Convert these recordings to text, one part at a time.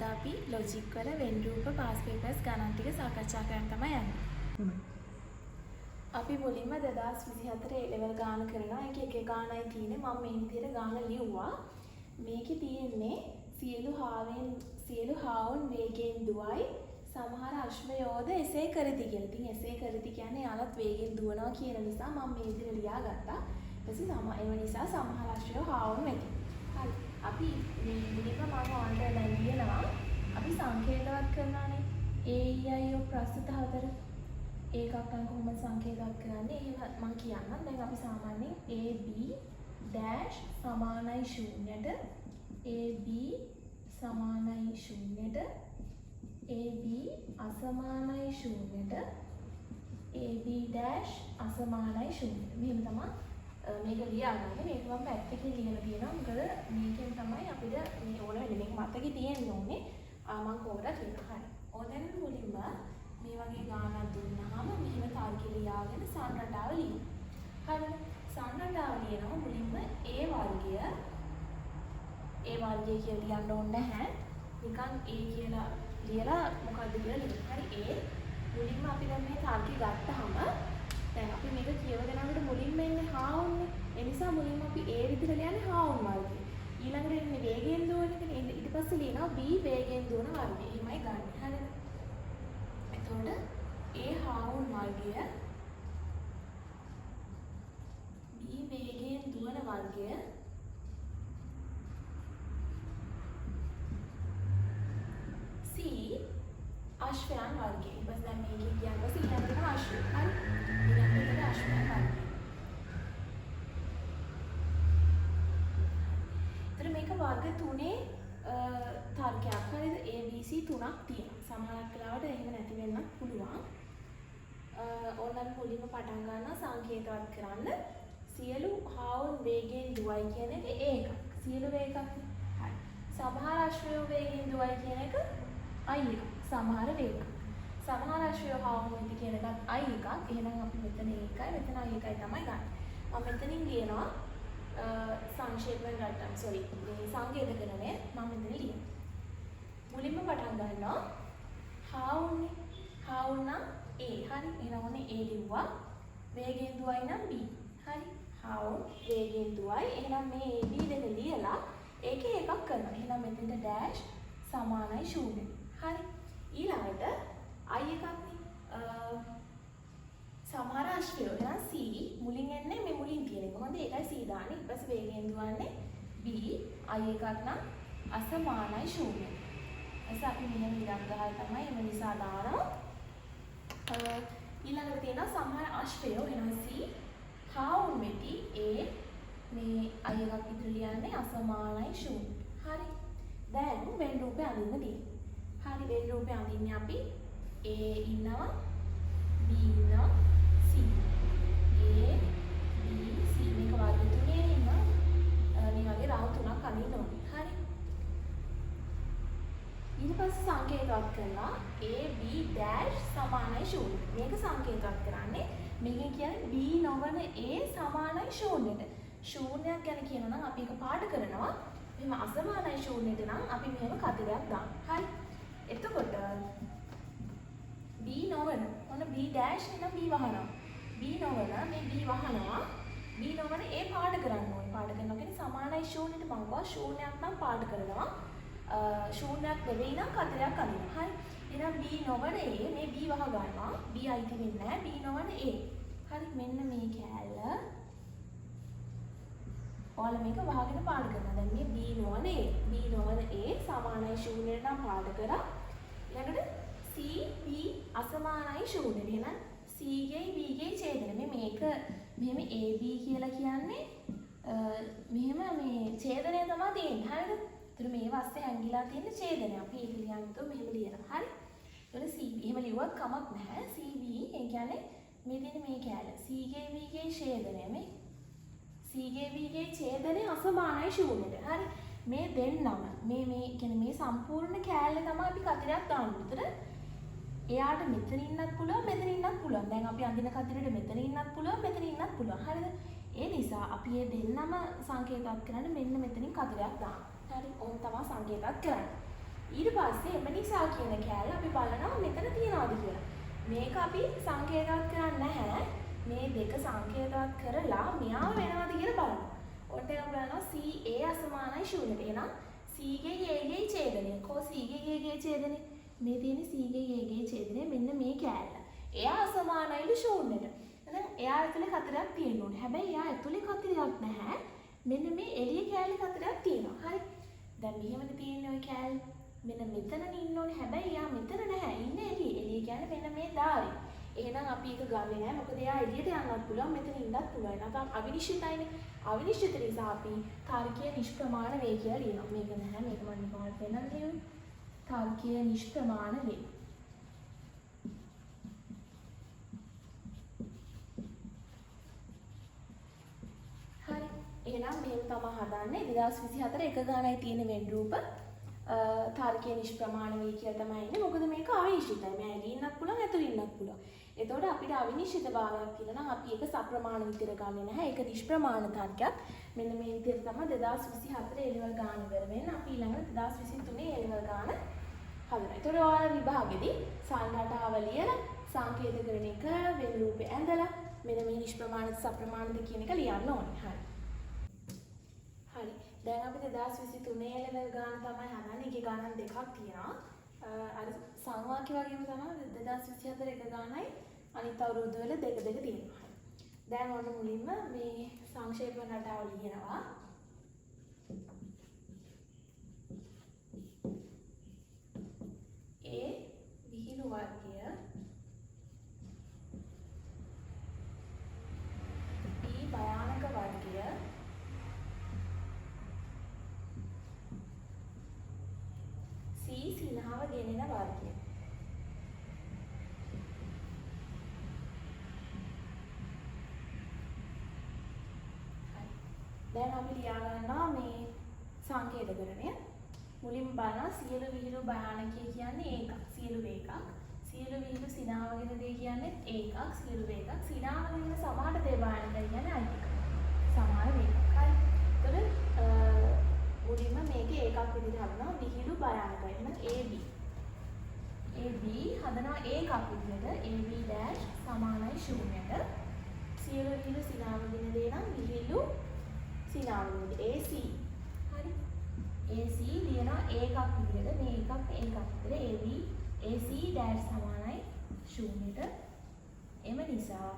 අද අපි ලොජික් වල වෙන් රූප පාස් පේපර්ස් ගණන් ටික සාකච්ඡා කරන්න තමයි යන්නේ. අපි මුලින්ම 2024 A level ගාන කරනවා. ඒකේ එක ගානයි තියෙන්නේ. මම මේ විදිහට ගාන ලිව්වා. මේකේ තියෙන්නේ සියලු හාවුන් වේගයෙන් දුවයි. සමහර අශ්වයෝද එසේ කරති කියලා. ඉතින් එසේ කරති කියන්නේ යාලත් වේගෙන් දුවනවා කියන නිසා මම මේ විදිහට ලියාගත්තා. ඊපස්සේ ඒ නිසා සමහර අශ්වයෝ හාවුන් වෙති. හරි. අපි මේ මුලින්ම මම ඔයාලට දැන් කියනවා. අපි සංකේතවත් කරනවානේ. AEIO ප්‍රස්තුත හතර. ඒකක් නම් කොහොමද සංකේතවත් කරන්නේ? එහෙම මම කියන්නම්. දැන් අපි සාමාන්‍යයෙන් AB dash සමානයි 0ට AB සමානයි 0ට AB අසමානයි 0ට AB dash අසමානයි 0ට. මෙහෙම තමයි මේක ලියාගන්නේ. මේක මම පැත්තකින් ලියලා තියෙනවා. මොකද මේකෙන් තමයි අපිට මේ ඕන වෙන්නේ. මේක මතකෙ තියෙන්න ඕනේ. මම කොහොමද කියනවා. හරි. ඕතෙන් මුලින්ම මේ වගේ ගානක් දුන්නාම මෙහෙම තර්ක ලියාගෙන සම්රටාව ලියන්න. හරිද? සම්රටාව ලියනවා මුලින්ම A වර්ගය කියලා ලියන්න ඕනේ නැහැ. නිකන් A කියලා ලියලා මොකද්ද කියලා ලියන්න. හරි A මුලින්ම අපි දැන් මේ තර්කي ගත්තාම දැන් අපි මේක කියවගෙන යනකොට මුලින්ම එන්නේ හාවුන්නේ. ඒ නිසා මුලින්ම අපි A විදිහට ලියන්නේ හාවුන් වර්ගය. ඊළඟට එන්නේ වේගයෙන් දුවන එක. ඊට පස්සේ ලියනවා B වේගයෙන් දුවන වර්ගය. එහෙමයි ගන්න. හරිද? එතකොට A හාවුන් වර්ගය B වේගයෙන් දුවන වර්ගය C අශ්වයන් වර්ගය. ඊපස් දැන් මේකේ කියන්නේ ඊළඟට අශ්වය. හරි. ඊළඟට අශ්වයන් වර්ගය. ඒතර මේක වර්ග තුනේ තර්කයක්. හරිද? A B C තුනක් තියෙනවා. සමහරක් වෙලාවට එහෙම නැති වෙන්නත් පුළුවන්. ඕනනම් මුලින්ම පටන් ගන්නවා සංකේතවත් කරන්න. සියලු හාවුන් වේගයෙන් දුවයි කියන එක ඒකක්. සියලු වේගයක්. හරි. සමහර අශ්වයෝ වේගයෙන් දුවයි කියන එක I එකක්. සමහර වේගයක්. සමහර අශ්වයෝ හාවුන් වෙති කියන එකත් I එකක්. එහෙනම් අපි මෙතන ඒකයි මෙතන I එකයි තමයි ගන්න. මම මෙතනින් කියනවා සංක්ෂේපයෙන් ගත්තා. sorry. මේ සංකේත කරන්නේ මම මෙතන ලියනවා. මුලින්ම පටන් ගන්නවා හාවුන්නේ. හාවුන් නම් A. හරි. එහෙනම් ඔන්නේ A ලිව්වා. වේගයෙන් දුවයි නම් B. හරි. හාවුන් වේගයෙන් දුවයි. එහෙනම් මේ A B දෙක ලියලා ඒකේ එකක් කරනවා. එහෙනම් මෙතෙන්ට dash සමානයි 0. හරි. ඊළඟට I එකක්නේ. සමහර අශ්වයෝ එහෙනම් C මුලින් එන්නේ මේ මුලින් තියෙන එක. හොඳ ඒකයි C දාන්නේ. ඊට පස්සේ වේගයෙන් දුවන්නේ B. I එකක් නම් අසමානයි 0. එස අපි මෙහෙම ඉලක්ක ගහලා තමයි එම නිසා දානවා. ඊළඟට තියෙනවා සමහර අශ්වයෝ එහෙනම් C හාවුන් වෙති A මේ I එකක් ඉදිරි ලියන්නේ අසමානයි 0. හරි. දැන් වෙන් රූපේ අඳින්න තියෙනවා. හරි වෙන් රූපේ අඳින්නේ අපි A ඉන්නවා B ඉන්නවා C. A B C මේක වර්ග තුනේ ඉන්නවා. මේ වගේ රාහු තුනක් අඳින්න ඕනේ. හරි. ඊට පස්සේ සංකේතවත් කරනවා A B dash සමානයි 0. මේක සංකේතවත් කරන්නේ මේකෙන් කියන්නේ B නොවන A සමානයි 0ට. ශූන්‍යයක් ගැන කියනවා නම් අපි ඒක පාඩ කරනවා. මෙහෙම අසමානයි 0ට නම් අපි මෙහෙම කතරයක් දානවා. හරි. එතකොට B නොවන ඔන්න B dash එනම් B වහනවා. B නොවන මේ B වහනවා. B නොවන A පාඩ කරන්න ඕනේ. පාඩ කරනවා කියන්නේ සමානයි 0ට මම ගාව ශූන්‍යයක් නම් පාඩ කරනවා. ශූන්‍යයක් නෙවෙයි නම් කතරයක් අදිනවා. හරි. එහෙනම් B නොවන A මේ B වහ ගන්නවා. B අයිති වෙන්නේ නැහැ. B නොවන A. හරි. මෙන්න මේ කෑල්ල. ඔයාලා මේක වහගෙන පාඩ කරනවා. දැන් මේ B නොවන A. B නොවන A සමානයි 0ට නම් පාඩ කරා. ඊළඟට C B අසමානයි 0ට. එහෙනම් C ගේ B ගේ ඡේදන. මේක මෙහෙම AB කියලා කියන්නේ මෙහෙම මේ ඡේදනය තමයි තියෙන්නේ. හරිද? ඒතර මේ වස්සේ හැංගිලා තියෙන ඡේදනය. අපි ඒක ලියන්නතෝ මෙහෙම ලියනවා. හරි? ඒතර CB එහෙම ලිව්වත් කමක් නැහැ. CB ඒ කියන්නේ මේ තියෙන මේ කෑල්ල. C ගේ B ගේ ඡේදනය මේ C ගේ B ගේ ඡේදනය අසමානයි 0ට. හරි? මේ දෙන්නම මේ කියන්නේ මේ සම්පූර්ණ කෑල්ල තමයි අපි කතරයක් දාන්නේ. ඒතර එයාට මෙතන ඉන්නත් පුළුවන් මෙතන ඉන්නත් පුළුවන්. දැන් අපි අඳින කතරෙට මෙතන ඉන්නත් පුළුවන් මෙතන ඉන්නත් පුළුවන්. හරිද? ඒ නිසා අපි මේ දෙන්නම සංකේතවත් කරන්න මෙන්න මෙතනින් කතරයක් දානවා. හරි. ඕම් තමයි සංකේතවත් කරන්නේ. ඊට පස්සේ එම නිසා කියන කෑල්ල අපි බලනවා මෙතන තියනවාද කියලා. මේක අපි සංකේතවත් කරන්නේ නැහැ. මේ දෙක සංකේතවත් කරලා මෙයා වෙනවද කියලා බලනවා. ඔන්න එක බලනවා CA අසමානයි 0ට. එහෙනම් C ගේ A ගේ ඡේදනය. කො C ගේ A ගේ ඡේදනය? මේ තියෙන C ගේ A ගේ ඡේදනය මෙන්න මේ කෑල්ල. එයා අසමානයිලු 0ට. එහෙනම් එයා ඇතුලේ කතරයක් තියෙන්න ඕනේ. හැබැයි එයා ඇතුලේ කතරයක් නැහැ. මෙන්න මේ එළිය කෑල්ල කතරයක් තියෙනවා. හරි. දැන් මෙහෙමද තියෙන්නේ ওই කෑල්ල. මෙන්න මෙතන ඉන්න ඕනේ. හැබැයි එයා මෙතන නැහැ. ඉන්නේ එළිය. එළිය කියන්නේ මෙන්න මේ ධාරේ. එහෙනම් අපි ඒක ගන්නෙ නැහැ. මොකද එයා එළියට යන්නත් පුළුවන්, මෙතන ඉන්නත් පුළුවන්. නැත්නම් අවිනිශ්චිතයිනේ. අවිනිශ්චිත නිසා අපි තාර්කීය නිෂ්ප්‍රමාණ වේ කියලා ලියනවා. මේක නැහැ. මේක මම නිකන් පෙන්නන්න ලියුවේ. තාර්කීය නිෂ්ප්‍රමාණ වේ. හරි. එහෙනම් මේක තමයි හදන්නේ 2024 එක ගානයි තියෙන වෙන් රූප. තාර්කීය නිෂ්ප්‍රමාණ වේ කියලා තමයි ඉන්නේ. මොකද මේක අවිනිශ්චිතයි. මම ඇදී ඉන්නත් පුළුවන්, ඇතුළේ ඉන්නත් පුළුවන්. එතකොට අපිට අවිනිශ්චිත භාවයක් තියෙනවා නම් අපි ඒක සප්‍රමාණ විදිහට ගන්නෙ නැහැ. ඒක නිෂ්ප්‍රමාණ තර්කයක්. මෙන්න මේ විදිහට තමයි 2024 එළවල් ගාන ඉවර වෙන්නේ. අපි ඊළඟට 2023 එළවල් ගාන හදනවා. එතකොට ඔයාලා විභාගෙදී සංඝටාව ලියලා සංකේත කරන එක වෙන රූපේ ඇඳලා මෙන්න මේ නිෂ්ප්‍රමාණද සප්‍රමාණද කියන එක ලියන්න ඕනේ. හරි. හරි. දැන් අපි 2023 එළවල් ගාන තමයි හදන්නේ. ඒකේ ගණන් දෙකක් තියෙනවා. අර සංවාක්‍ය වගේම තමයි 2024 එක ගානයි අනිත් අවුරුද්ද වල දෙක තියෙනවා. දැන් ඔන්න මුලින්ම මේ සංක්ෂේපන රටාව ලියනවා. A විහිළු වර්ගය B භයානක වර්ගය C සිනහව ගෙනෙන වර්ගය. දැන් අපි ලියා ගන්නවා මේ සංකේතකරණය. මුලින්ම බලනවා සියලු විහිළු භයානකය කියන්නේ ඒකක්. සියලු වේකක්. සියලු විහිළු සිනාවගෙන දේ කියන්නේ ඒකක්. සියලු වේකක්. සිනාවගෙන සමාන දේ භයානකය කියන්නේ අයිතික. සමාන වේකක්. හරි. එතකොට මුලින්ම මේකේ ඒකක් විදිහට හදනවා විහිළු භයානකය. එහෙනම් AB. AB හදනවා ඒකක් විදිහට AB' සමානයි 0ට. සියලු විහිළු සිනාවගෙන දේ නම් විහිළු සිනාවගෙන AC. හරි. AC ලියනවා ඒකක් විදිහට මේ එකක් විදිහට AB AC' සමානයි 0ට. එම නිසා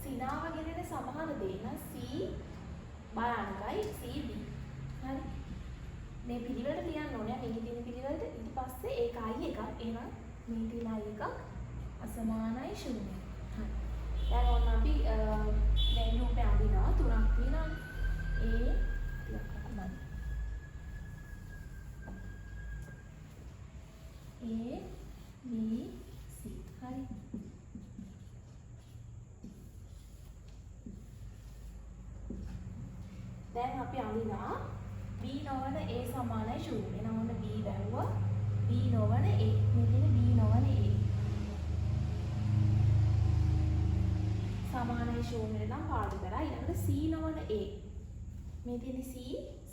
සිනාවගෙන සමාන දේ නම් C භයානකයි CB. හරි. මේ පිළිවෙලට ලියන්න ඕනේ. මේකේ තියෙන පිළිවෙලට ඊට පස්සේ ඒකයි එකක්. එහෙනම් මේ තියෙන එකක් අසමානයි 0. හරි. දැන් ඔන්න අපි දැන් රූපය අඳිනවා. තුනක් තියෙනවා. A ටිකක් අකුමයි. A B C. හරි. දැන් අපි අඳිනවා B නොවන A සමානයි 0. එහෙනම් ඔන්න B වැහුවා. B නොවන A. මේ තියෙන B නොවන A සමානයි 0 නම් පාඩු කරා. ඊළඟට C නොවන A. මේ තියෙන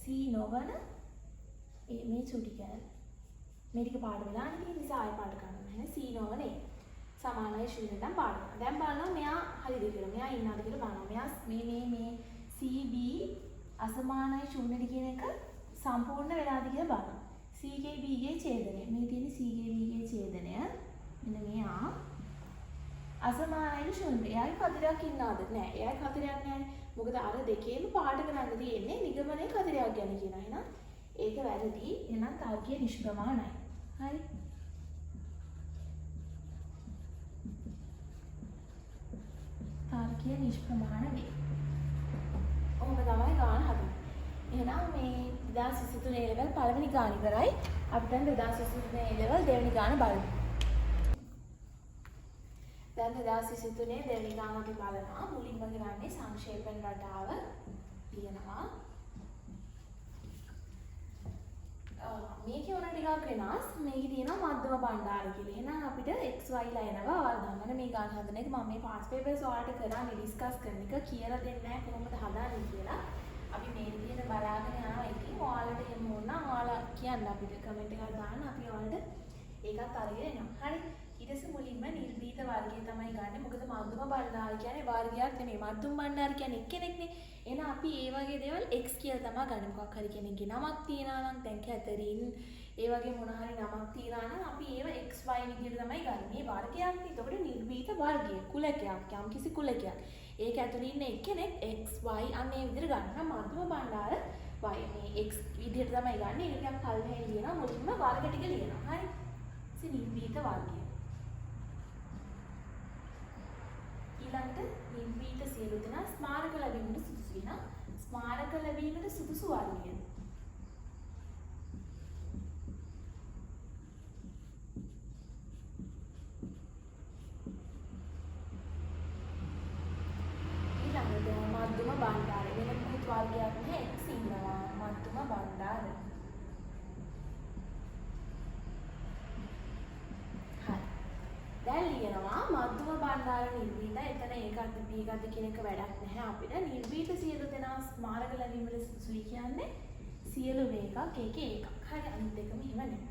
C නොවන A මේ චුටි කෑල්ල. මේ ටික පාඩු වෙලා ඉතින් නිසා ආයෙ පාඩු කරන්න නැහැ. C නොවන A සමානයි 0 නම් පාඩු කරා. දැන් බලනවා මෙයා හරිද කියලා. මෙයා ඉන්නවද කියලා බලනවා. මෙයා මේ CB අසමානයි 0 කියන එක සම්පූර්ණ වෙලාද කියලා බලනවා. C ගේ B ගේ ඡේදනය. මේ තියෙන C ගේ B ගේ ඡේදනය. මෙන්න මෙයා අසමානයි 0. එයාගේ කතරයක් ඉන්නවද? නෑ. එයාගේ කතරයක් නෑනේ. මොකද අර දෙකේම පාඩ කරන්න තියෙන්නේ නිගමනයේ කතරයක් ගැන කියන. එහෙනම් ඒක වැරදි. එහෙනම් තාර්කීය නිෂ්ප්‍රමාණයි. හරි. තාර්කීය නිෂ්ප්‍රමාණ වේ. ඔහොම තමයි ගාන හදන්නේ. එහෙනම් මේ 2023 ලෙවල් පළවෙනි ගාන ඉවරයි. අපි දැන් 2023 ලෙවල් දෙවෙනි ගාන බලමු. දැන් 2023 දෙවෙනි ගාන අපි බලනවා. මුලින්ම කරන්නේ සංක්ෂේපන රටාව ලියනවා. මේකේ උන ටිකක් වෙනස්. මේකේ තියෙනවා මධ්‍යම භණ්ඩාර කියලා. එහෙනම් අපිට XY ලා එනවා. ඔයාලා දන්නවනේ මේ ගාන හදන එක මම මේ පාස් පේපර්ස් ඔයාලට කරන්නේ ඩිස්කස් කරන එක කියලා දෙන්නේ නැහැ කොහොමද හදාන්නේ කියලා. අපි මේ විදිහට බලාගෙන යනවා එක කියන්න අපිට කමෙන්ට් එකක් දාන්න අපි ඔයාලට ඒකත් අරගෙන එනවා. හරි. ඊට පස්සේ මුලින්ම නිර්භීත වර්ගය තමයි ගන්න. මොකද මධ්‍යම බණ්ඩාර කියන්නේ වර්ගයක් නෙමෙයි. මධ්‍යම බණ්ඩාර කියන්නේ එක්කෙනෙක්නේ. එහෙනම් අපි ඒ වගේ දේවල් x කියලා තමයි ගන්න. මොකක් හරි කෙනෙක්ගේ නමක් තියනවා නම් දැන් කැතරින් ඒ වගේ මොන හරි නමක් තියනවා නම් අපි ඒව xy විදිහට තමයි ගන්න. මේ වර්ගයක් නේ. එතකොට නිර්භීත වර්ගය කුලකයක්. යම් කිසි කුලකයක්. ඒක ඇතුළේ ඉන්න එක්කෙනෙක් xy අන්න ඒ විදිහට ගන්න. මධ්‍යම බණ්ඩාර y මේ x විදිහට තමයි ගන්න. ඒක ටිකක් පල්ලෙහෙන් ලියනවා. මුලින්ම වර්ග ටික ලියනවා. හරි. ඉතින් නිර්භීත වර්ගය. ඊළඟට නිර්භීත සියලු දෙනා ස්මාරක ලැබීමට සුදුසු වෙනවා. ස්මාරක ලැබීමට සුදුසු වර්ගය. ඊළඟට මධ්‍යම බණ්ඩාර වෙන මොකුත් වර්ගයක් නැහැ x ඉන්නවා. මධ්‍යම බණ්ඩාර. දැන් ලියනවා මධ්‍යම බණ්ඩාර නිර්භීතයි. එතන ඒකත් බීගත් කියන එක වැඩක් නැහැ අපිට. නිර්භීත සියලු දෙනා ස්මාරක ලැබීමට සුදුසුයි කියන්නේ සියලු මේකක් ඒක එකක්. හරි අනිත් එකම එහෙම නෙමෙයි.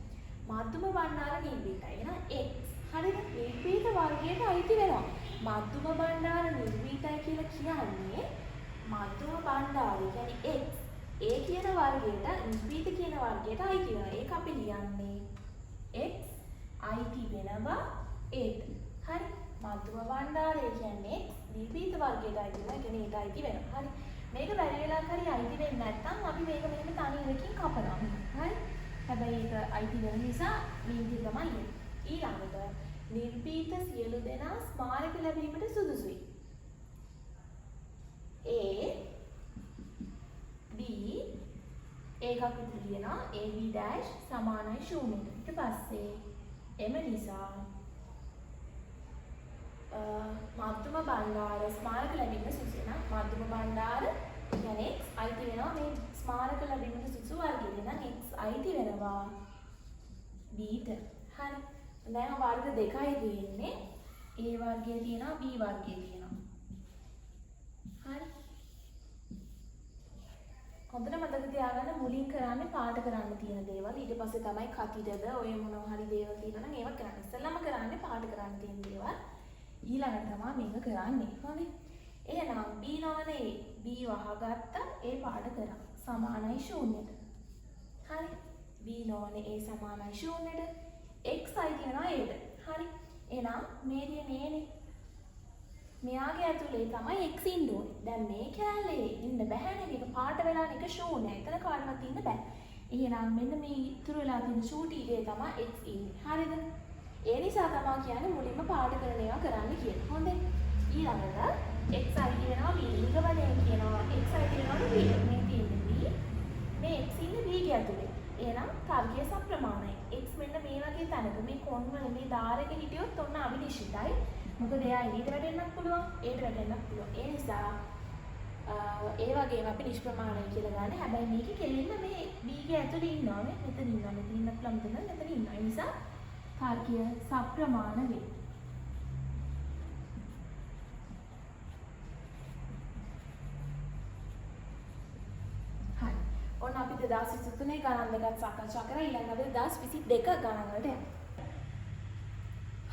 මධ්‍යම බණ්ඩාර නිර්භීතයි. එහෙනම් x. හරිද? නිර්භීත වර්ගයට අයිති වෙනවා. මධ්‍යම බණ්ඩාර නිර්භීතයි කියලා කියන්නේ මධ්‍යම බණ්ඩාරය කියන්නේ x. ඒ කියන වර්ගයට නිර්භීත කියන වර්ගයට අයිති වෙනවා. ඒක අපි ලියන්නේ x අයිති වෙනවා ඒට. හරි. මධ්‍යම බණ්ඩාරය කියන්නේ නිර්භීත වර්ගයට අයිති වෙනවා. ඒ කියන්නේ ඒට අයිති වෙනවා. හරි. මේක බැරි වෙලාවක් හරි අයිති වෙන්නේ නැත්නම් අපි මේක මෙහෙම තනි එකකින් කපනවා. හරි. හැබැයි ඒක අයිති වෙන නිසා මේ විදිහ තමයි එන්නේ. ඊළඟට නිර්භීත සියලු දෙනා ස්මාරක ලැබීමට සුදුසුයි. A B ඒකක් විතර ලියනවා. AB dash සමානයි 0ට. ඊට පස්සේ එම නිසා මධ්‍යම බණ්ඩාර ස්මාරක ලැබීමට සුදුසු වෙනවා. මධ්‍යම බණ්ඩාර කියන්නේ x අයිති වෙනවා මේ ස්මාරක ලැබීමට සුදුසු වර්ගයට. නම් x අයිති වෙනවා b ට. හරි. දැන් වර්ග දෙකයි තියෙන්නේ. a වර්ගය තියෙනවා b වර්ගය තියෙනවා. හරි. හොඳට මතක තියාගන්න මුලින් කරන්නේ පාට කරන්න තියෙන දේවල්. ඊට පස්සේ තමයි කතිරද ඔය මොනවා හරි දේවල් තියෙනවා නම් ඒවා කරන්න. ඉස්සෙල්ලාම කරන්නේ පාට කරන්න තියෙන දේවල්. ඊළඟට තමයි මේක කරන්නේ. හරි. එහෙනම් b නෝනේ b වහගත්තා ඒ පාඩ කරා. සමානයි 0ට. හරි. b නෝනේ a සමානයි 0ට. x අයිති වෙනවා aට. හරි. එහෙනම් මේ තියෙන්නේ මෙයාගේ ඇතුලේ තමයි x ඉන්න ඕනේ. දැන් මේ කැලේ ඉන්න බෑනේ. මේක පාට වෙලා නික 0. එතන කාටවත් ඉන්න බෑ. එහෙනම් මෙන්න මේ ඉතුරු වෙලා තියෙන ෂූටීගේ තමයි x ඉන්නේ. හරිද? ඒ නිසා තමයි කියන්නේ මුලින්ම පාඩ කරන ඒවා කරන්න කියලා. හොඳයි. ඊළඟට x අයිති වෙනවා b. ඊගවලෙන් කියනවා x අයිති වෙනවා b. මේ තියෙන්නේ b. මේ x ඉන්නේ b ගේ ඇතුලේ. එහෙනම් තර්කයේ සප්‍රමාණයි. x මෙන්න මේ වගේ තැනක මේ කොන් වල මේ ධාරක හිටියොත් ඔන්න අවිනිශ්චිතයි. මොකද එයා ඊට වැටෙන්නත් පුළුවන්, ඒට වැටෙන්නත් පුළුවන්. ඒ නිසා ඒ වගේම අපි නිෂ්ප්‍රමාණයි කියලා ගන්න. හැබැයි මේකේ කෙලින්ම මේ b ගේ ඇතුලේ ඉන්නවානේ. මෙතන ඉන්නවා. මෙතන ඉන්න පුළුවන් මෙතන ඉන්නවා. ඒ නිසා තර්කය සප්‍රමාණ වේ. හරි. ඔන්න අපි 2023 ගණන් දෙකක් සාකච්ඡා කරා. ඊළඟට 2022 ගණන් වලට යමු.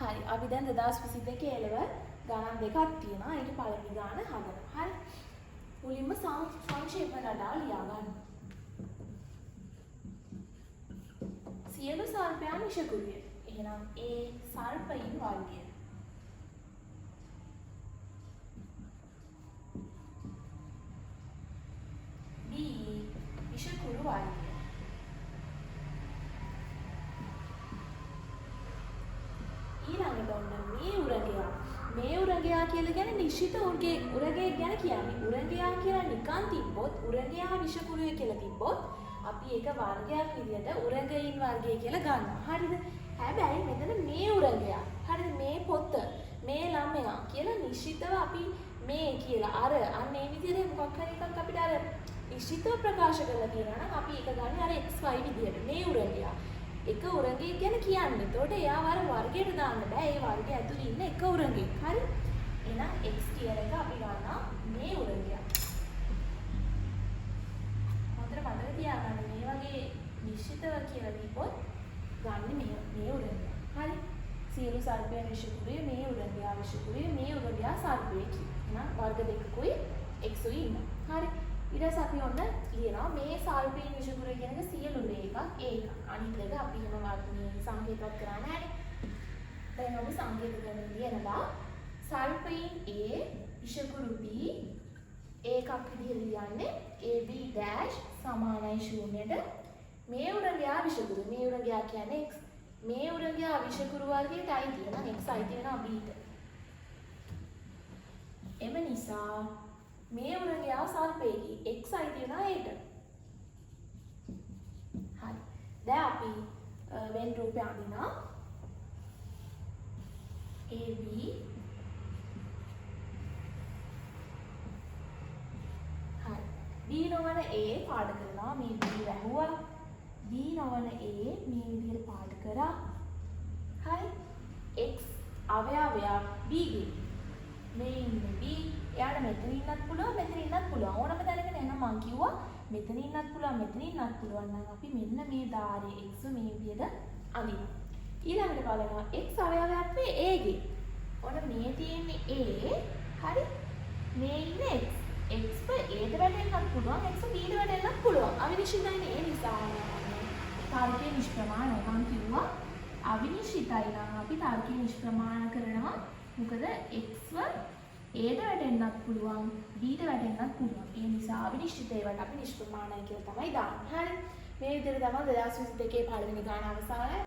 හරි. අපි දැන් 2022 එළවල් ගණන් දෙකක් තියෙනවා. ඒකේ පළවෙනි ගාන හදනවා. හරි. මුලින්ම සංක්ෂේප රටාව ලියා ගන්න. සියලු සර්පයන් විෂකුරුය. එහෙනම් A සර්පයින් වර්ගය. B විෂකුරු වර්ගය. ඊළඟට ඔන්න මේ උරගයා. මේ උරගයා කියලා කියන්නේ නිශ්චිත උරගයෙක් ගැන කියන්නේ. උරගයා කියලා නිකන් තිබ්බොත් උරගයා විෂකුරුය කියලා තිබ්බොත් අපි ඒක වර්ගයක් විදිහට උරගයින් වර්ගය කියලා ගන්නවා. හරිද? හැබැයි මෙතන මේ උරගයා. හරිද? මේ පොත, මේ ළමයා කියලා නිශ්චිතව අපි මේ කියලා අර අන්න ඒ විදිහට මොකක් හරි එකක් අපිට අර නිශ්චිතව ප්‍රකාශ කරලා තියෙනවා නම් අපි ඒක ගන්න අර xy විදිහට. මේ උරගයා. එක උරගයෙක් ගැන කියන්නේ. එතකොට එයාව අර වර්ගයට දාන්න බෑ. ඒ වර්ගය ඇතුලේ ඉන්න එක උරගයෙක්. හරි? එහෙනම් x කියන එක අපි ගන්නවා මේ උරගයා. හොඳට මතක තියාගන්න මේ වගේ නිශ්චිතව කිව්වොත් ගන්න මේ උරගයා. හරි. සියලු සර්පයන් විෂකුරිය මේ උරගයා විෂකුරිය මේ උරගයා සර්පයෙකි. එහෙනම් වර්ග දෙකකුයි x උයි ඉන්නවා. හරි. ඊට පස්සේ අපි ඔන්න ලියනවා මේ සර්පයන් විෂකුරිය කියන එක සියලු එකක් ඒකක්. අනිත් එක අපි එහෙම වර්ගනේ සංකේතවත් කරන්නේ නැහැ. දැන් අපි සංකේත කරගෙන ලියනවා සර්පයන් A විෂකුරු B ඒකක් විදිහට ලියන්නේ AB dash සමානයි ශූන්‍යයට මේ උරගයා විෂකුරු මේ උරගයා කියන්නේ x මේ උරගයා විෂකුරු වර්ගයට අයිති වෙනවා x අයිති වෙනවා b ට එම නිසා මේ උරගයා සර්පයෙකි x අයිති වෙනවා a ට හරි දැන් අපි වෙන් රූපය අඳිනවා AB B නොවන A පාඩ කරනවා මේ B වැහුවා B නොවන A මේ විදිහට පාඩ කරා හරි x අවයවයක් B ගේ මේ ඉන්නේ B එයාට මෙතන ඉන්නත් පුළුවන් මෙතන ඉන්නත් පුළුවන් ඕනම තැනක නේද මං කිව්වා මෙතන ඉන්නත් පුළුවන් මෙතන ඉන්නත් පුළුවන් නම් අපි මෙන්න මේ ධාරයේ x මේ විදිහට අඳිනවා ඊළඟට බලනවා x අවයවයක් වේ A ගේ ඕන මේ තියෙන්නේ A හරි මේ ඉන්නේ x x ට වැටෙන්නත් පුළුවන් x b ට වැටෙන්නත් පුළුවන් අවිනිශ්චිතයි නේ ඒ නිසා තාර්කික නිෂ්ප්‍රමාණ මම කිව්වා අවිනිශ්චිතයි නම් අපි තාර්කික නිෂ්ප්‍රමාණ කරනවා මොකද x ව a ට වැටෙන්නත් පුළුවන් b ට වැටෙන්නත් පුළුවන් ඒ නිසා අවිනිශ්චිත ඒවාට අපි නිෂ්ප්‍රමාණයි කියලා තමයි දාන්නේ හරි මේ විදිහට තමයි 2022 පළවෙනි ගාන අවසානයි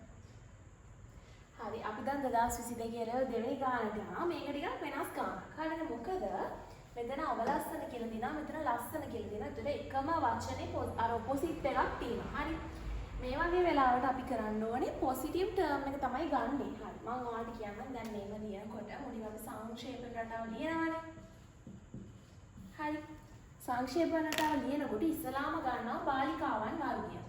හරි අපි දැන් 2022 වල දෙවෙනි ගානට යනවා මේක ටිකක් වෙනස් ගානක් හරිද මොකද මෙතන අවලස්සන කියලා දිනා මෙතන ලස්සන කියලා දිනා. ඒතර එකම වචනේ අර ඔපොසිට් එකක් තියෙනවා. හරි. මේ වගේ වෙලාවට අපි කරන්න ඕනේ පොසිටිව් ටර්ම් එක තමයි ගන්නෙ. හරි. මම ඔයාලට කියන්නම් දැන් මේව ලියනකොට මුලින්ම අපි සංක්ෂේපන රටාව ලියනවානේ. හරි. සංක්ෂේපන රටාව ලියනකොට ඉස්සලාම ගන්නවා බාලිකාවන් වර්ගය.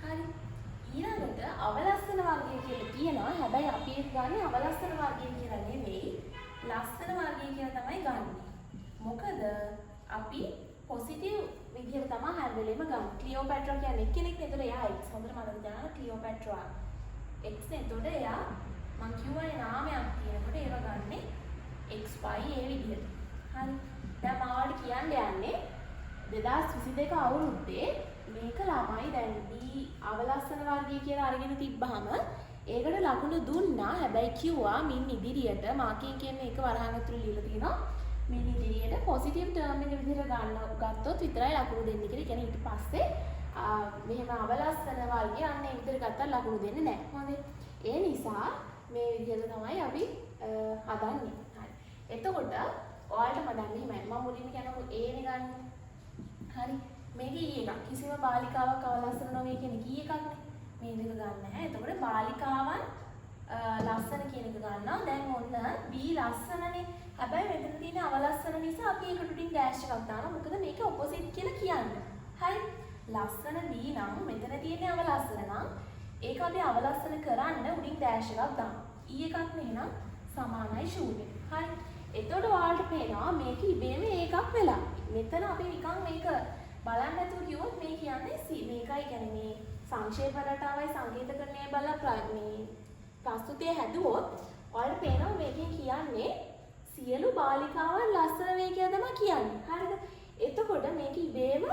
හරි. ඊළඟට අවලස්සන වර්ගය කියලා කියනවා. හැබැයි අපි ඒක ගන්නේ අවලස්සන වර්ගය කියලා නෙවෙයි. ලස්සන වර්ගය කියලා තමයි ගන්නෙ. මොකද අපි පොසිටිව් විදිහට තමයි හැම වෙලෙම ගන්න. ක්ලියෝපැට්‍රා කියන්නේ කෙනෙක් නේද? එයා x හොඳට මතක තියාගන්න ක්ලියෝපැට්‍රා. x නේද? එයා මං කියුවානේ නාමයක් තියෙනකොට ඒව ගන්නෙ xy ඒ විදිහට. හරි. දැන් මාවට කියන්න යන්නේ 2022 අවුරුද්දේ මේක ළමයි දැන් B අවලස්සන වර්ගය කියලා අරගෙන තිබ්බහම ඒකට ලකුණු දුන්නා හැබැයි කිව්වා මින් ඉදිරියට මාකින් කියන්නේ එක වරහන් ඇතුළේ ලියලා තිනවා මින් ඉදිරියට පොසිටිව් ටර්ම් එක විදිහට ගත්තොත් විතරයි ලකුණු දෙන්නේ කියලා. කියන්නේ ඊට පස්සේ මෙහෙම අවලස්සන වර්ගය අන්න ඒ විදිහට ගත්තා ලකුණු දෙන්නේ නැහැ. හොඳේ. ඒ නිසා මේ විදිහට තමයි අපි හදන්නේ. හරි. එතකොට ඔයාලට මතන්නේ එහෙමයි. මම මුලින්ම කියනවා A නේ ගන්න. හරි. මේක ඊ එකක්. කිසිම බාලිකාවක් අවලස්සන නොවේ කියන කී එකක්නේ. මේ දෙක ගන්න නැහැ. එතකොට බාලිකාවන් ලස්සන කියන එක ගන්නවා. දැන් ඔන්න B ලස්සනනේ. හැබැයි මෙතන තියෙන අවලස්සන නිසා අපි ඒකට උඩින් ඩෑෂ් එකක් දානවා. මොකද මේක ඔපොසිට් කියලා කියන්නේ. හරි. ලස්සන B නම් මෙතන තියෙන අවලස්සන නම් ඒක අපි අවලස්සන කරන්න උඩින් ඩෑෂ් එකක් දානවා. ඊ එකක් නේනම් සමානයි ශූන්‍යයි. හරි. එතකොට ඔයාලට පේනවා මේක ඉබේම ඒකක් වෙලා. මෙතන අපි නිකන් මේක බලන්න නැතුව කිව්වොත් මේ කියන්නේ මේකයි කියන්නේ මේ සංක්ෂේප රටාවයි සංකේතකරණය බලලා මේ ප්‍රස්තුතිය හැදුවොත් ඔයාලට පේනවා මේකෙන් කියන්නේ සියලු බාලිකාවන් ලස්සන වේ කියලා තමයි කියන්නේ. හරිද? එතකොට මේක ඉබේම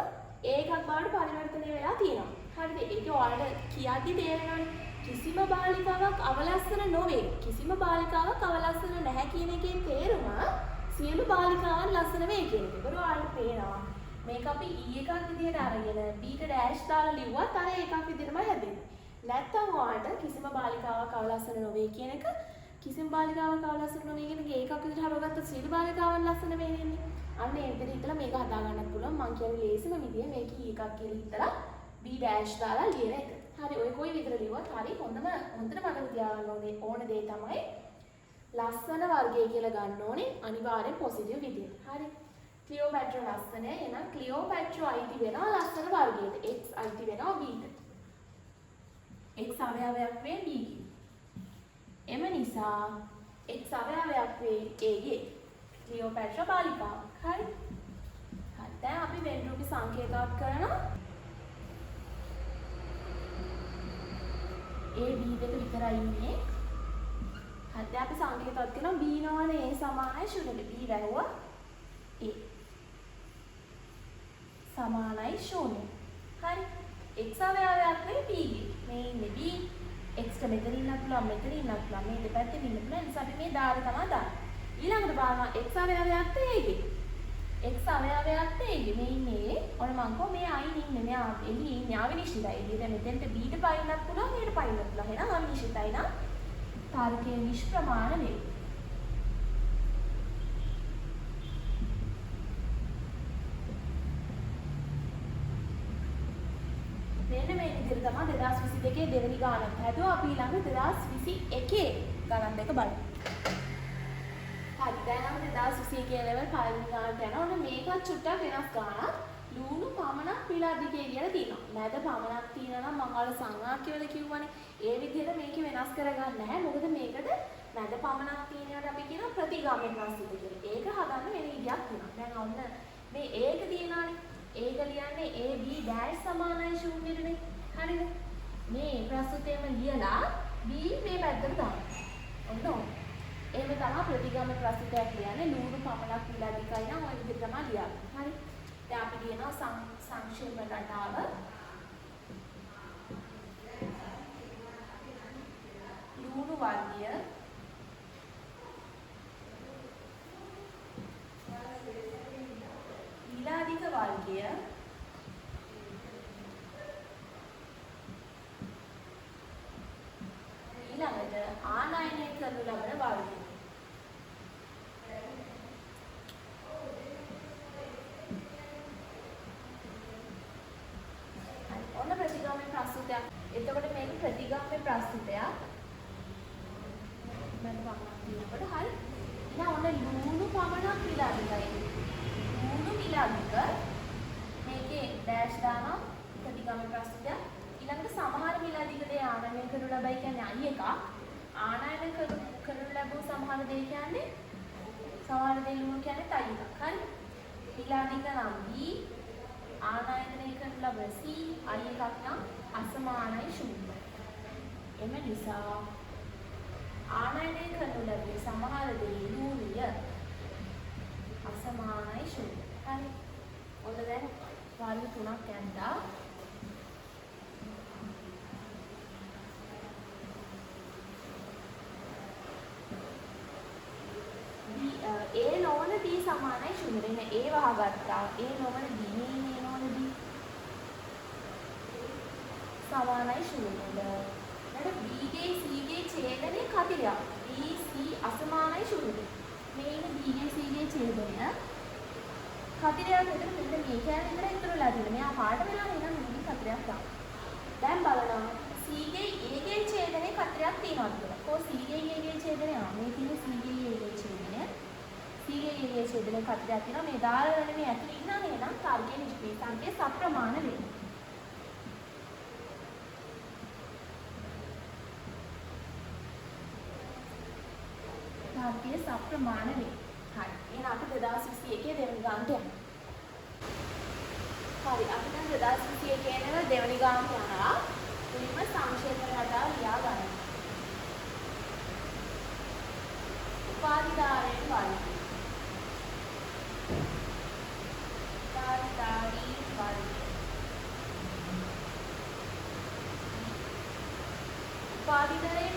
ඒකක් බවට පරිවර්තනය වෙලා තියෙනවා. හරිද? ඒක ඔයාලට කියද්දි තේරෙනවනේ. කිසිම බාලිකාවක් අවලස්සන නොවේ. කිසිම බාලිකාවක් අවලස්සන නැහැ කියන එකෙන් තේරුම සියලු බාලිකාවන් ලස්සන වේ කියන එක. ඒක ඔයාලට පේනවා. මේක අපි e එකක් විදිහට අරගෙන b ට ඩෑෂ් දාලා ලිව්වත් අර එකක් විදිහටමයි හැදෙන්නේ. නැත්තම් ඔයාලට කිසිම බාලිකාවක් අවලස්සන නොවේ කියන එක කිසිම බාලිකාවක් අවලස්සන නොවේ කියන එක එකක් විදිහට හරවගත්ත සියලු බාලිකාවන් ලස්සන වෙන්නේ. අන්න ඒ විදිහට හිතලා මේක හදා ගන්නත් පුළුවන්. මං කියන්නේ ලේසිම විදිය මේක e එකක් කියලා හිතලා b ඩෑෂ් දාලා ලියන එක. හරි ඔය කොයි විදිහට ලිව්වත් හරි හොඳට මතක තියාගන්න ඕන දේ තමයි ලස්සන වර්ගය කියලා ගන්න ඕනේ අනිවාර්යෙන් පොසිටිව් විදියට. හරි. ක්ලියෝපැට්‍රා ලස්සන එහෙනම් ක්ලියෝපැට්‍රා අයිති වෙනවා ලස්සන වර්ගයට. x අයිති වෙනවා b ට. x අවයවයක් වේ b ගේ. එම නිසා x අවයවයක් වේ a ගේ. ක්ලියෝපැට්‍රා බාලිකාවක්. හරි. දැන් අපි වෙන්රූපී සංකේතවත් කරනවා. A B දෙක විතරයි ඉන්නේ. හරි අපි සංකේතවත් කරනවා B නෝනේ A සමානයි 0ට. B වැහුවා A සමානයි 0. හරි. x අවයවයක් නේ p ගේ. මේ ඉන්නේ b. x ට මෙතන ඉන්නත් පුළුවන් මෙතන ඉන්නත් පුළුවන් මේ දෙපැත්තෙම ඉන්න පුළුවන්. ඒ නිසා අපි මේ දාලා තමයි දාන්නේ. ඊළඟට බලනවා x අවයවයක් නේ a ගේ. x අවයවයක් නේ a ගේ. මේ ඉන්නේ ඔන්න මං කෝ මේ අයින් ඉන්නේ. මෙයා එළියේ ඉන්නේ අවිනිශ්චිතයි. එළියට මෙතෙන්ට b ට පයින්නත් පුළුවන් මෙහෙට පයින්නත් පුළුවන්. එහෙනම් අවිනිශ්චිතයි නම් තාරකයේ නිෂ්ප්‍රමාණ වේ. මෙන්න මේ විදිහට තමයි 2022 දෙවෙනි ගානක් හැදුවා. අපි ඊළඟ 2021 ගණන් දෙක බලමු. හරි දැන් අපි 2021 ලෙවල් පළවෙනි ගානට යනවා. ඔන්න මේකත් චුට්ටක් වෙනස් ගානක්. ලුණු පමණක් පිළාදිකේ කියලා තියෙනවා. මැද පමණක් තියෙනවා නම් මම වල සංඥා කියලා කිව්වනේ. ඒ විදිහට මේක වෙනස් කරගන්න නැහැ. මොකද මේකට මැද පමණක් තියෙනවට අපි කියනවා ප්‍රතිගාමී ප්‍රස්තුත කියලා. ඒක හදන්න වෙන විදියක් තියෙනවා. දැන් ඔන්න මේ ඒක තියෙනවානේ. ඒක ලියන්නේ a b dash සමානයි 0ටනේ. හරිද? මේ ප්‍රස්තුතයම ලියලා b මේ පැත්තට දාන්න. ඔන්න ඕන. එහෙම තමයි ප්‍රතිගාමී ප්‍රස්තුතයක් ලියන්නේ. ලුණු පමණක් පිළාදිකයි නම් ඔය විදිහට තමයි ලියන්නේ. හරි? දැන් අපි ලියනවා සංක්ෂේප රටාව. ලුණු වර්ගය පිළාදික වර්ගය ඊළඟට ආනයනය කරනු ලබන වර්ගය. ඔන්න ප්‍රතිගාමී ප්‍රස්තුතයක්. එතකොට මේක ප්‍රතිගාමී ප්‍රස්තුතයක්. මම වගක් දිනකොට හරි. එහෙනම් ඔන්න ලුණු පමණක් පිළාදිකයි. ලුණු පිළාදික මේකේ ඩෑෂ් දානවා ප්‍රතිගාමී ප්‍රස්තුතයක්. ඊළඟට සමහර පිළාදික දේ ආනයනය කරනු ලබයි කියන්නේ I එකක්. ආනයනය කරනු ලැබුව සමහර දේ කියන්නේ සමහර දේ ලුණු කියන්නේ I එකක්. හරි. පිළාදික නම් B ආනයනය කරනු ලබන C I එකක් නම් අසමානයි 0. එම නිසා ආනයනය කරනු ලැබුවේ සමහර දේ ලුණුය අසමානයි 0. හරි. ඔන්න දැන් වර්ග තුනක් ඇද්දා. A නොවන D සමානයි 0. එන්න A වහගත්තා. A නොවන D නේ නොවන D සමානයි 0. ඊට B ගේ C ගේ ඡේදනයේ කතිරයක්. B C අසමානයි 0. මේ ඉන්න B ගේ C ගේ ඡේදනය කතිරයක් විතර මෙන්න මේ කියන්නේ ඉතර ඉතුරුලා තියෙනවා. මෙයා පාට වෙලා එනවා මේ කතිරයක් ගන්න. දැන් බලනවා C ගේ A ගේ ඡේදනයේ කතිරයක් තියෙනවද කියලා. කො C ගේ A ගේ ඡේදනය මේ තියෙන C ගේ A ගේ ඡේදනය C ගේ A ගේ ඡේදනයේ කතිරයක් තියෙනවා. මේ දාලා නෙමෙයි ඇතුළේ ඉන්නා නේනම් තාර්කයේ නිෂ්පේසාංකයේ සප්‍රමාණ වෙනවා. තාර්කයේ සප්‍රමාණ වෙනවා. හරි. එහෙනම් අපි 2021 දෙවෙනි ගානට යනවා. හරි. අපි දැන් 2021 නේද දෙවෙනි ගානට යනවා. මුලින්ම සංක්ෂේප රටාව ලියා ගන්න. උපාධිධාරයෙන් වර්ගය. උපාධිධාරී වර්ගය. උපාධිධාරයෙන්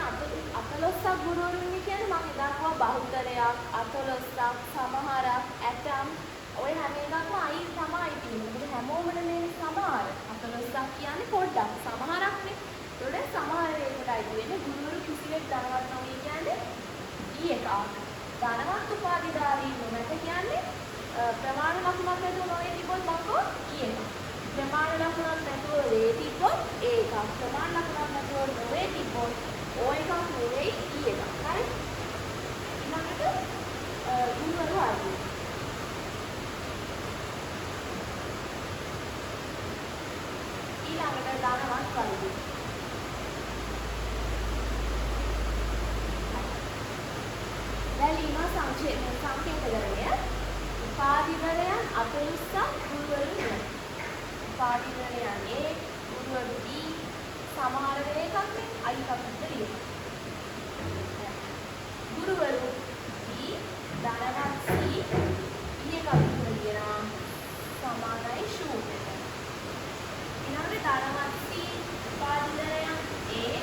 14ක් ගුරුවරුන් කියන්නේ මම එදා කිව්වා බහුතරයක්, 14ක්, සමහරක්, ඇතම් ඔය හැම එකක්ම අයි තමයි තියෙන්නේ. මොකද හැමෝම නෙමෙයි සමහර. 14ක් කියන්නේ පොඩ්ඩක් සමහරක්නේ. ඒතකොට සමහර වේකට අයිති වෙන්නේ ගුරුවරු කිසිවෙක් ධනවත් නොවේ කියන්නේ ඊ එක. ධනවත් උපාධිධාරී නොමැත කියන්නේ ප්‍රමාණ ලකුණක් නැතුව නොවේ තිබොත් මොකෝ ඊ එක. ප්‍රමාණ ලකුණක් නැතුව වේ තිබොත් ඒ එකක්. ප්‍රමාණ ලකුණක් නැතුව නොවේ තිබොත් ඕ එකක් නෙවෙයි ඊ එක. හරි? ඊළඟට ගුරුවරු ආදී ඊළඟට ධනවත් වර්ගය. දැලීම සංකේතකරණය උපාධිවරයන් අපේ උත්සාහ ගුරුවරු නෙවෙයි. උපාධිවරයන් A ගුරුවරු B සමහර වෙලේ එකක් නේ අයි එකක් විතර ලියනවා. ගුරුවරු B ධනවත් C ඊ එකක් විතර ලියනවා සමානයි ශූන්‍යයට. ඊළඟට ධනවත් C උපාධිවරයන් A ඒවත්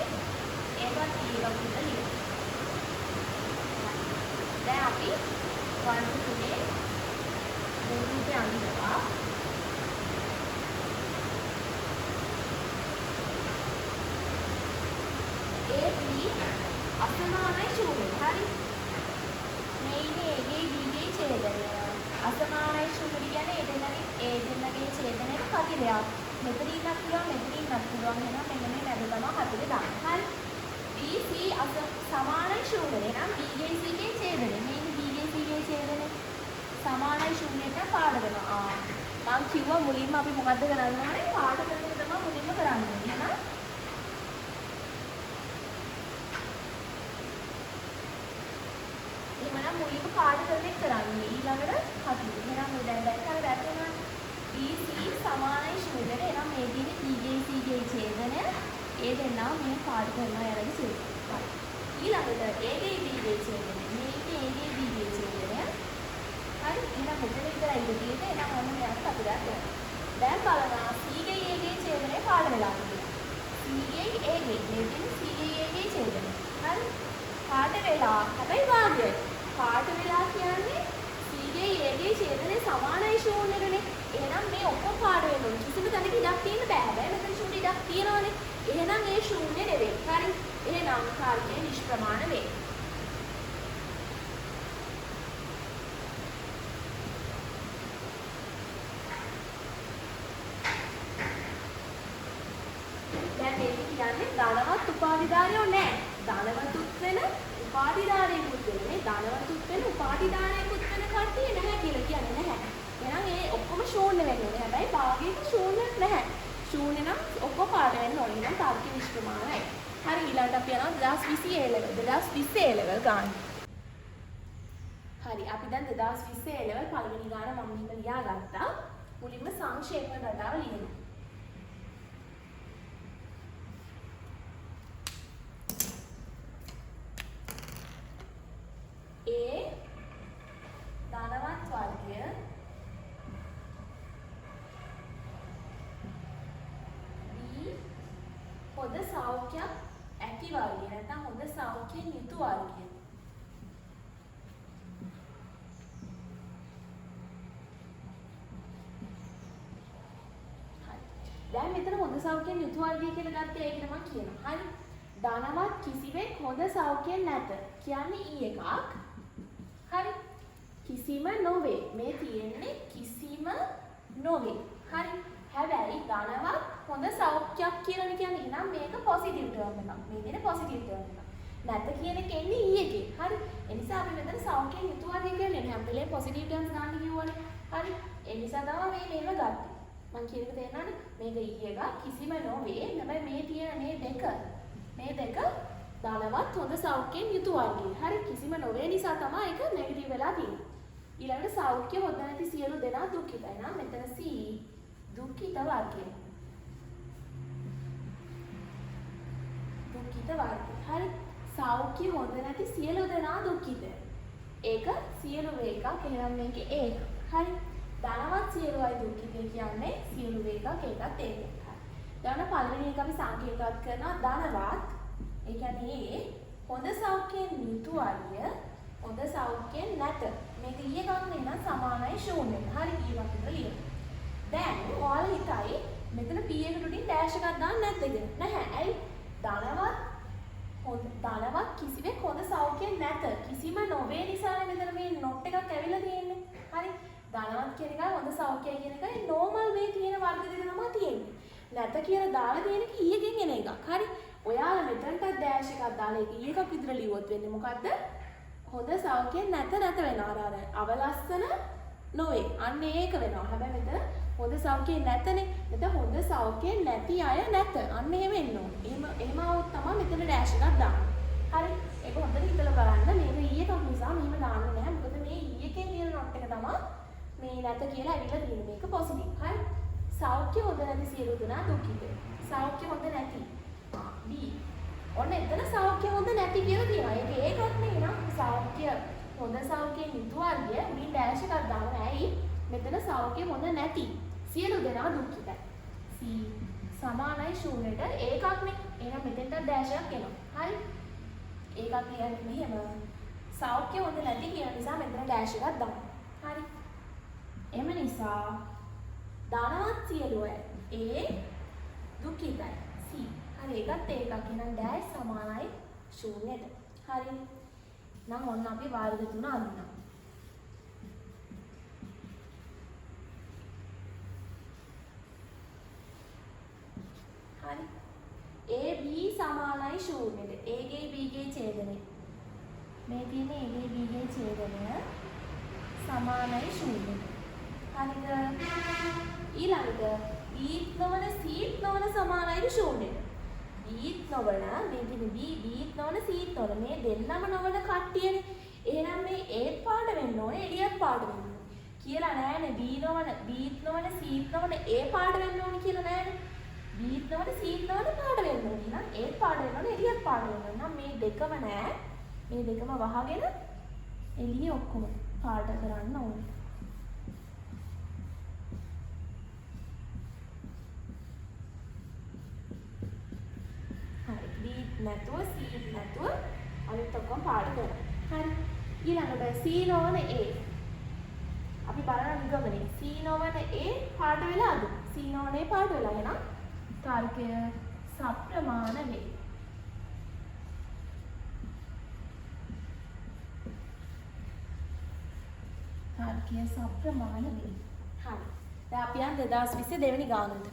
E එකක් විතර ලියනවා. දැන් අපි වර්ග තුනේ මූලික අංගවා A B අසමානයි ශූන්‍යයි. හරි. මේ ඉන්නේ A ගේ B ගේ ඡේදනය. අසමානයි ශූන්‍ය කියන්නේ ඒ දෙන්නගේ ඡේදනයේ කතිරයක්. මෙතන ඉන්නත් පුළුවන් මෙතන ඉන්නත් පුළුවන්. එහෙනම් මෙන්න මේ මැද තමයි කතිර දාන්න. හරි. B C සමානයි ශූන්‍යයි. එහෙනම් B ගේ C ගේ ඡේදනය. මේ B ගේ C ගේ ඡේදනය සමානයි ශූන්‍යයට පාඩ වෙනවා. මම කිව්වා මුලින්ම අපි මොකද්ද කරන්න ඕනේ? පාඩ කරන එක තමයි මුලින්ම කරන්න ඕනේ. එහෙනම් එහෙනම් මුලින්ම පාඩ කරන එක කරන්නේ. ඊළඟට හතිරි. එහෙනම් මේ දැන් දැක්කම දැක්කම BC සමානයි ශූන්‍යයට. එහෙනම් මේ දිනේ B ගේ C ගේ ඡේදනය ඒ දෙන්නා මේ පාඩ කරනවා යරගේ ඡේදනය. හරි. ඊළඟට A ගේ B ගේ ඡේදනය. මේ A ගේ B ගේ ඡේදනය. හරි. එහෙනම් මෙතන විතරයි ඉඳ තියෙන්නේ. එහෙනම් ඔන්න මෙයාට කතරක් ගන්න. දැන් බලනවා C ගේ A ගේ ඡේදනය පාඩ වෙලා තියෙනවා. C ගේ A ගේ මෙතන C ගේ A ගේ ඡේදනය. හරි. පාඩ වෙලා හැබැයි වාග්ය. පාඩ වෙලා කියන්නේ C ගේ A ගේ ඡේදනය සමානයි ශූන්‍යනේ. එහෙනම් මේ ඔක්කොම පාඩ වෙනවා. කිසිම තැනක ඉඩක් තියෙන්න බෑ. හැබැයි මෙතන ශූන්‍ය ඉඩක් තියෙනවනේ. එහෙනම් ඒ ශූන්‍ය නෙවෙයි. හරි. එහෙනම් කාර්යය නිෂ්ප්‍රමාණ වේ. දැන් මේක කියන්නේ ධනවත් උපාධිධාරයෝ නෑ. ධනවතුත් වෙන උපාධිධාරයෙකුත් වෙන මේ ධනවතුත් වෙන උපාධිධාරයෙකුත් වෙන කට්ටිය නැහැ කියලා කියන්නේ නැහැ. එහෙනම් ඒ ඔක්කොම ශූන්‍ය වෙන්න ඕනේ. හැබැයි භාගයක ශූන්‍යයක් නැහැ. ශූන්‍ය නම් ඔක්කොම පාඩ වෙන්න ඕනේ. එහෙනම් තාර්කික නිෂ්ප්‍රමාණයි. හරි ඊළඟට අපි යනවා 2020 A level 2020 A level ගන්න. හරි අපි දැන් 2020 A level පළවෙනි ගාන මම මෙහෙම ලියාගත්තා. මුලින්ම සංක්ෂේපන රටාව ලියනවා. A ධනවත් වර්ගය B හොඳ සෞඛ්‍යයක් ඇති වර්ගය නැත්නම් හොඳ සෞඛ්‍යයෙන් යුතු වර්ගය. හරි. දැන් මෙතන හොඳ සෞඛ්‍යයෙන් යුතු වර්ගය කියලා ගත්තේ ඒකද මම කියනවා. හරි. ධනවත් කිසිවෙක් හොඳ සෞඛ්‍යයෙන් නැත. කියන්නේ E එකක්. හරි. කිසිම නොවේ. මේ තියෙන්නේ කිසිම නොවේ. හරි. හැබැයි ධනවත් හොඳ සෞඛ්‍යයක් කියලා කියන්නේ එහෙනම් මේක පොසිටිව් ටර්ම් එකක්. මේ දෙන පොසිටිව් ටර්ම් එකක්. නැත කියන එක එන්නේ E එකේ. හරි. ඒ නිසා අපි මෙතන සෞඛ්‍යයෙන් යුතු වර්ගය කියන්නේ හැම වෙලේම පොසිටිව් ටර්ම්ස් ගන්න කිව්වනේ. හරි. ඒ නිසා තමයි මේ මේව ගත්තේ. මම කියන එක තේරෙනවද? මේක E එක කිසිම නොවේ. හැබැයි මේ තියෙන මේ දෙක ධනවත් හොඳ සෞඛ්‍යයෙන් යුතු වර්ගය. හරි. කිසිම නොවේ නිසා තමයි ඒක නෙගටිව් වෙලා තියෙන්නේ. ඊළඟට සෞඛ්‍ය හොඳ නැති සියලු දෙනා දුක්ඛිතයි. නම් මෙතන C දුක්ඛිත වර්ගය. දුක්ඛිත වර්ගය. හරි. සෞඛ්‍ය හොඳ නැති සියලු දෙනා දුක්ඛිතයි. ඒක සියලු වේගක්. එහෙනම් මේකේ A එක. හරි. ධනවත් සියලු අය දුක්ඛිතයි කියන්නේ සියලු වේගක් ඒකත් ඒක. හරි. දැන් පළවෙනි එක අපි සංකේතවත් කරනවා ධනවත්. ඒ කියන්නේ හොඳ සෞඛ්‍යයෙන් යුතු වර්ගය හොඳ සෞඛ්‍යයෙන් නැත. මේක ඊයේ ගන්න නම් සමානයි ශූන්‍යයි. හරි ඊවත් විතර ලියන්න. දැන් ඔයාලා හිතයි මෙතන P එකට උඩින් ඩෑෂ් එකක් දාන්න නැද්ද කියලා? නැහැ. ඇයි? ධනවත් කිසිවෙක් හොඳ සෞඛ්‍යයෙන් නැත. කිසිම නොවේ නිසානේ මෙතන මේ නොට් එකක් ඇවිල්ලා තියෙන්නේ. හරි. ධනවත් කියන එකයි හොඳ සෞඛ්‍යයි කියන එකයි නෝමල් මේ තියෙන වර්ග දෙක තමයි තියෙන්නේ. නැත කියලා දාලා තියෙන එක ඊයකින් එන එකක්. හරි. ඔයාලා මෙතනට ඩෑෂ් එකක් දාලා ඒක ඊ එකක් විතර ලියුවොත් වෙන්නේ මොකද්ද? හොඳ සෞඛ්‍යයෙන් නැත වෙනවා. අර අවලස්සන නොවේ. අන්න ඒක වෙනවා. හැබැයි මෙතන හොඳ සෞඛ්‍යයෙන් නැතනේ. මෙතන හොඳ සෞඛ්‍යයෙන් නැති අය නැත. අන්න එහෙම එන්න ඕනේ. එහෙම આવොත් තමයි මෙතන ඩෑෂ් එකක් දාන්නේ. හරි. ඒක හොඳට හිතලා බලන්න. මේක ඊ එකක් නිසා මෙහෙම දාන්න නැහැ. මොකද මේ ඊ එකේ තියෙන නොට් එක තමයි මේ නැත කියලා ඇවිල්ලා තියෙන මේක පොසිටිව්. හරි. සෞඛ්‍ය හොඳ නැති සියලු දෙනා දුක්ඛිත. සෞඛ්‍ය හොඳ නැති. B. ඔන්න එතන සෞඛ්‍ය හොඳ නැති කියලා තියෙනවා. ඒකත් නේ නේද? සෞඛ්‍ය හොඳ සෞඛ්‍යයෙන් යුතු වර්ගය උඩින් ඩෑෂ් එකක් දානවා. ඇයි? මෙතන සෞඛ්‍ය හොඳ නැති සියලු දෙනා දුක්ඛිතයි. C සමානයි ශූන්‍යයට ඒකක්නේ. එහෙනම් මෙතෙන්ට ඩෑෂ් එකක් එනවා. හරි. ඒකක් කියන්නේ මෙහෙම. සෞඛ්‍ය හොඳ නැති කියන නිසා මෙතන ඩෑෂ් එකක් දානවා. හරි. එම නිසා ධනවත් සියලු අය A දුක්ඛිතයි. C හරි ඒකත් ඒකක්. එහෙනම් ඩෑෂ් සමානයි ශූන්‍යයට. හරි. නම් ඔන්න අපි වර්ග 3 අඳිනවා. හරි. A B සමානයි ශූන්‍යයට. A ගේ B ගේ ඡේදනය. මේ තියෙන A ගේ B ගේ ඡේදනය සමානයි ශූන්‍යයට. හරිද? ඊළඟට B නොවන C නොවන සමානයි ශූන්‍යයට. B නොවන මේ තියෙන B නොවන C නොවන මේ දෙන්නම නොවන කට්ටියනේ. එහෙනම් මේ A පාඩ වෙන්න ඕනේ එළියක් පාඩ වෙන්න ඕනේ. කියලා නෑනේ B නොවන C නොවන A පාඩ වෙන්න ඕනේ කියලා නෑනේ. B නොවන C නොවන පාඩ වෙන්න ඕනේ. එහෙනම් A පාඩ වෙන්න ඕනේ එළියක් පාඩ වෙන්න ඕනේ. නම් මේ දෙකම නෑ. මේ දෙකම වහගෙන එළිය ඔක්කොම පාඩ කරන්න ඕනේ. නැතුව C නැතුව අනිත් ඔක්කොම පාඩ කරනවා. හරි. ඊළඟට C නොවන A. අපි බලන නිගමනයේ C නොවන A පාඩ වෙලාද? C නොවන A පාඩ වෙලා එහෙනම් තර්කය සප්‍රමාණ වේ. තර්කය සප්‍රමාණ වේ. හරි. දැන් අපි යන් 2020 දෙවෙනි ගානට.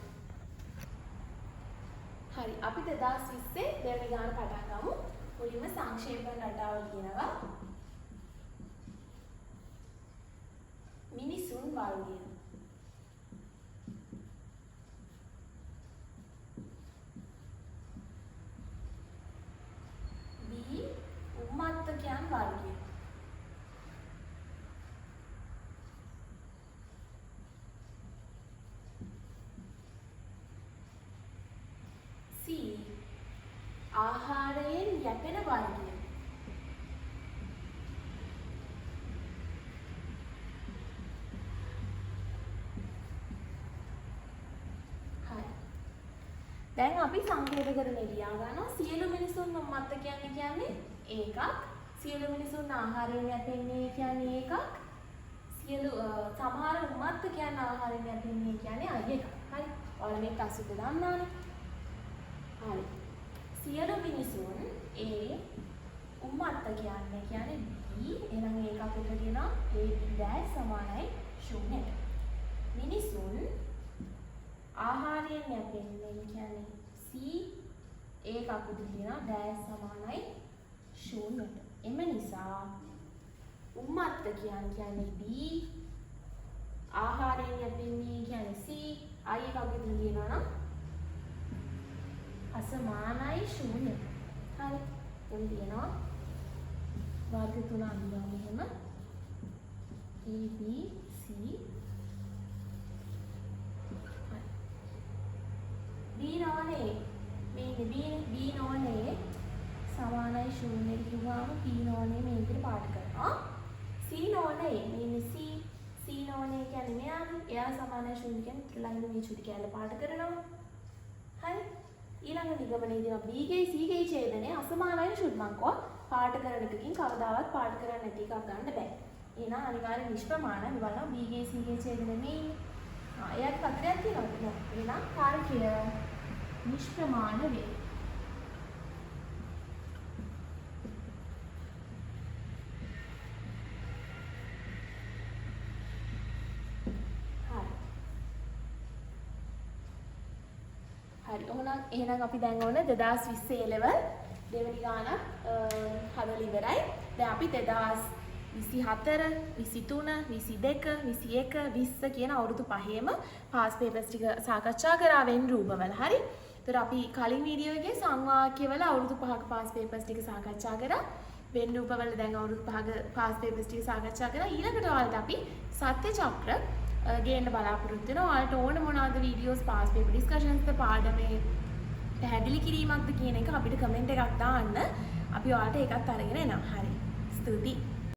හරි අපි 2020 දෙවෙනි ගාන පටන් ගමු. මුලින්ම සංක්ෂේපන රටාව කියනවා. මිනිසුන් වර්ගය. B උම්මත්තකයන් වර්ගය. ආහාරයෙන් යැපෙන වර්ගය. හරි. දැන් අපි සංකේතකරණය ලියා ගන්නවා. සියලු මිනිසුන් උම්මත්ත කියන්නේ ඒකක්. සියලු මිනිසුන් ආහාරයෙන් යැපෙන්නේ කියන්නේ ඒකක්. සියලු සමහර උම්මත්ත කියන්නේ ආහාරයෙන් යැපෙන්නේ කියන්නේ අය එකක්. හරි. ඔයාලා මේක අසුද දන්නවනේ. හරි. සියලු මිනිසුන් A උම්මත්ත කියන්නේ B එහෙනම් ඒකක් එක කියනවා A B dash සමානයි ශූන්‍යයට. මිනිසුන් ආහාරයෙන් යැපෙන්නේ කියන්නේ C ඒකක් උඩ කියනවා dash සමානයි ශූන්‍යයට. එම නිසා උම්මත්ත කියන්නේ B ආහාරයෙන් යැපෙන්නේ කියන්නේ C I එකක් උඩ කියනවා නම් අසමානයි ශූන්‍ය. හරි. එම් තියෙනවා වර්ග 3 අඳිනවා මෙහෙම. A B C හරි. B නොවනේ මේ B නොවනේ සමානයි ශූන්‍ය කිව්වම P නොවනේ මේ විදිහට පාඩ කරනවා. C නොවනේ මේ C නොවනේ කියන්නේ මෙයානේ. එයා සමානයි ශූන්‍ය කියන්නේ ළඟින් මේ චුටි කැලේ පාඩ කරනවා. හරි. ඊළඟ නිගමනයේ දෙනවා B ගේ C ගේ ඡේදනය අසමානයි ශුද්ධමංකෝ පාඩ කරන එකකින් කවදාවත් පාඩ කරන්නේ නැති එකක් ගන්න බෑ. එහෙනම් අනිවාර්ය නිෂ්ප්‍රමාණ අපි බලනවා B ගේ C ගේ ඡේදනය මේ. එයාට පතරයක් තියෙනවා. එහෙනම් කාර්කය නිෂ්ප්‍රමාණ වේ. හරි. එහෙනම් අපි දැන් ඕන 2020 level දෙවෙනි ගානක් හදලා ඉවරයි. දැන් අපි 2024, 23, 22, 21, 20 කියන අවුරුදු පහේම පාස් පේපර්ස් ටික සාකච්ඡා කරා වෙන රූපවල. හරි. ඒතර අපි කලින් වීඩියෝ එකේ සංවාක්‍යවල අවුරුදු 5ක පාස් පේපර්ස් ටික සාකච්ඡා කරා. වෙන් රූපවල දැන් අවුරුදු 5ක පාස් පේපර්ස් ටික සාකච්ඡා කරලා ඊළඟට ඔයාලට අපි සත්‍ය චක්‍ර ගේන්න බලාපොරොත්තු වෙනවා. ඔයාලට ඕන මොනවාද වීඩියෝස් පාස් පේපර් ඩිස්කෂන්ස්ද පාඩමේ පැහැදිලි කිරීමක්ද කියන එක අපිට කමෙන්ට් එකක් දාන්න. අපි ඔයාලට ඒකත් අරගෙන එනවා. හරි. ස්තුතියි.